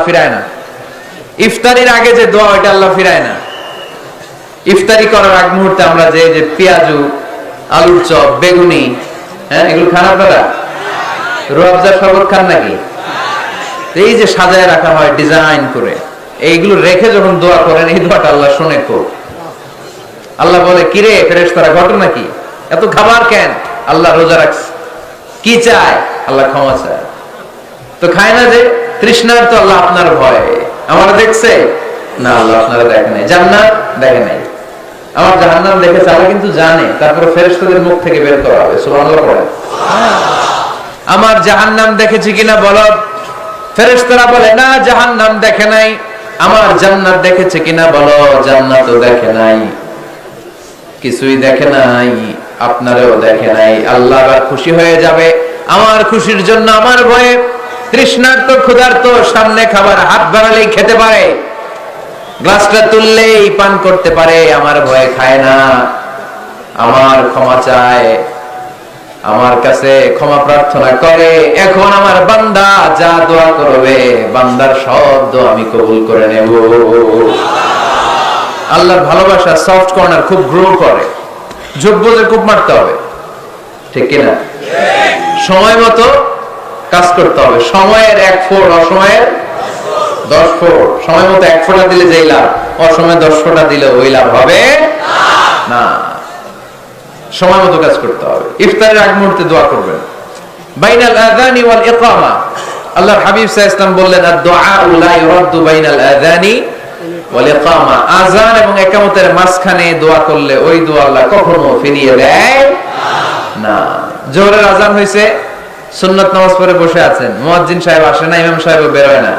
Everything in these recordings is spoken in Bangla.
ফিরায় না। ইফতারির আগে যে দোয়া ওইটা আল্লাহ ফিরায় না। ইফতারি করার আগ মুহূর্তে আমরা যে পেঁয়াজু, আলুর চপ, বেগুনি, এগুলো খান আপনারা? রুয়াবজা শরবত খান নাকি? এই যে সাজায় রাখা হয় ডিজাইন করে, এইগুলো রেখে যখন দোয়া করেন, এই দোয়াটা আল্লাহ শুনে খুব। আল্লাহ বলে, কিরে ফেরেশতারা, ঘটনা কি? এত খাবার কেন? আল্লাহ রোজা রাখছে। কি চায়? আল্লাহ ক্ষমা চায়। তো খায় না যে তৃষ্ণার, তো আল্লাহ আপনার ভয়। আমার দেখছে না, আল্লাহ আপনারা দেখে নাই। জান্নাত দেখে নাই, আমার জাহান্নাম দেখেছে, আল্লাহ কিন্তু জানে। তারপরে ফেরেশতাদের মুখ থেকে বের করা হবে, সুবহানাল্লাহ পড়ে। আমার জাহান্নাম দেখেছি কিনা বলো? ফেরেশতারা বলে, না জাহান্নাম দেখে নাই। আমার জান্নাত দেখেছে কিনা বলো? জান্নাতও দেখে নাই, কিছুই দেখে নাই, আপনারও দেখে নাই। আল্লাহ আবার খুশি হয়ে যাবে। আমার খুশির জন্য, আমার ভয়ে তৃষ্ণার্ত ক্ষুধার্ত সামনে খাবার হাত বাড়ালেই খেতে পারে, গ্লাসটা তুললেই পান করতে পারে, আমার ভয়ে খায় না। আমার ক্ষমা চায়, আমার কাছে ক্ষমা প্রার্থনা করে। এখন আমার বান্দা যা দোয়া করবে, বান্দার সব দোয়া আমি কবুল করে নেব। আল্লাহর ভালোবাসা সফট কর্নার খুব গ্রো করে, যোগ্যদের খুব মারতে হবে, ঠিক কিনা? সময় মতো কাজ করতে হবে। সময়ের 1 ফোঁটা, অসময়ের 10 ফোঁটা। সময় মতো 1 ফোঁটা দিলে যেই লাভ, অসময়ে 10 ফোঁটা দিলে ওই লাভ হবে না। সময় মতো কাজ করতে হবে। ইফতারের আগ মুহূর্তে দোয়া করবেন। বাইনাল আযানি ওয়াল ইকামা, আল্লাহর হাবিব সাল্লাল্লাহু আলাইহি ওয়াসাল্লাম বললেন, আদ-দুআ লা ইউরাদ্দু বাইনাল আযানি ওয়াল ইকামা। আযান এবং ইকামতের মাঝখানে দোয়া করলে ওই দোয়া আল্লাহ কখনো ফিরিয়ে দেয় না। জোহরের আযান হইছে, সুন্নাত নামাজ পড়ে বসে আছেন, মুয়াজ্জিন সাহেব আসে না, ইমাম সাহেবও বের হয় না।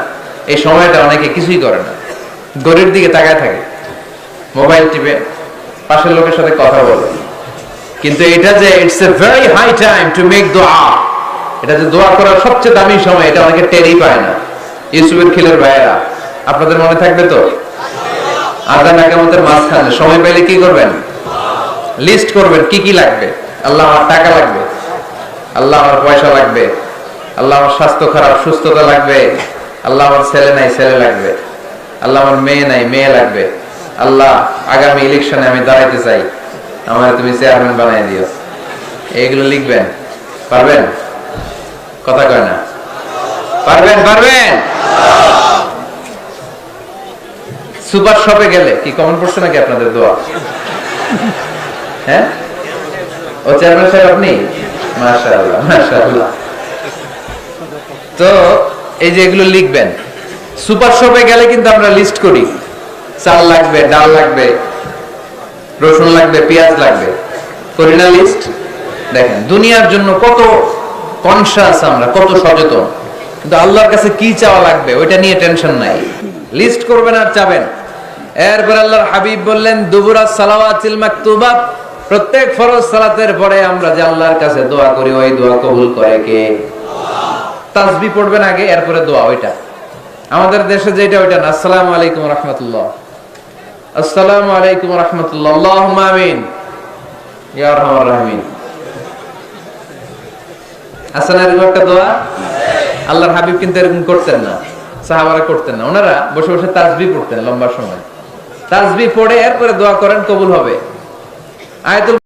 এই সময়টা অনেকে কিছুই করে না, ঘড়ির দিকে তাকায় থাকে, মোবাইল টিপে, পাশের লোকের সাথে কথা বলে। কিন্তু এটা যে it's a very high time to make দোয়া, এটা যে দোয়া করার সবচেয়ে দামি সময়, এটা অনেকে টেরই পায় না। ইউসুফের খিলের ভাইয়েরা, আপনাদের মনে থাকবে তো? আযান ইকামতের মাঝখানে সময় পেলে কি করবেন? লিস্ট করবেন কি কি লাগবে। আল্লাহ আমার টাকা লাগবে, আল্লাহ আমার পয়সা লাগবে, আল্লাহ আমার স্বাস্থ্য খারাপ, সুস্থতা লাগবে, আল্লাহ আমার ছেলে নাই, ছেলে লাগবে, আল্লাহ আমার মেয়ে নাই, মেয়ে লাগবে, আল্লাহ আগামী ইলেকশনে আমি দাঁড়াইতে চাই, আমার তুমি চেয়ারম্যান বানাই দিও। এইগুলো লিখবেন। পারবেন? কথা কয় না। পারবেন? পারবেন? সুপার শপে গেলে কি কমন পড়ছে নাকি আপনাদের দোয়া? হ্যাঁ, ও চেয়ারম্যান সাহেব আপনি? মাশাআল্লাহ, মাশাআল্লাহ। তো এই যে এগুলো লিখবেন। সুপার শপে গেলে কিন্তু আমরা লিস্ট করি, চাল লাগবে, ডাল লাগবে, রসুন লাগবে, পেঁয়াজ লাগবে, করি না লিস্ট? দেখেন দুনিয়ার জন্য কত কনশাস আমরা, কত সচেতন, কিন্তু আল্লাহর কাছে কি চাওয়া লাগবে ওইটা নিয়ে টেনশন নাই। লিস্ট করবেন আর চাবেন। এরপর আল্লাহর হাবিব বললেন, দুবুরাস সালাওয়াতিল মাকতুবা, প্রত্যেক ফরজ সালাতের পরে আমরা যে আল্লাহর কাছে দোয়া করি, ওই দোয়া কবুল করে কে? তাসবিহ পড়বেন আগে, এরপরে দোয়া। ওইটা আমাদের দেশে যেটা, ওইটা না। আসসালামু আলাইকুম রাহমাতুল্লাহ, আসসালামু আলাইকুম রাহমাতুল্লাহ, আল্লাহুম্মা আমিন ইয়া আরহামার রাহিমিন। আসলে এরকম একটা দোয়া আল্লাহর হাবিব কিন্তু এরকম করতেন না, সাহাবারা করতেন না। ওনারা বসে বসে তাসবিহ পড়তেন লম্বা সময়। তাসবিহ পড়ে এরপরে দোয়া করেন, কবুল হবে। আয়াতুল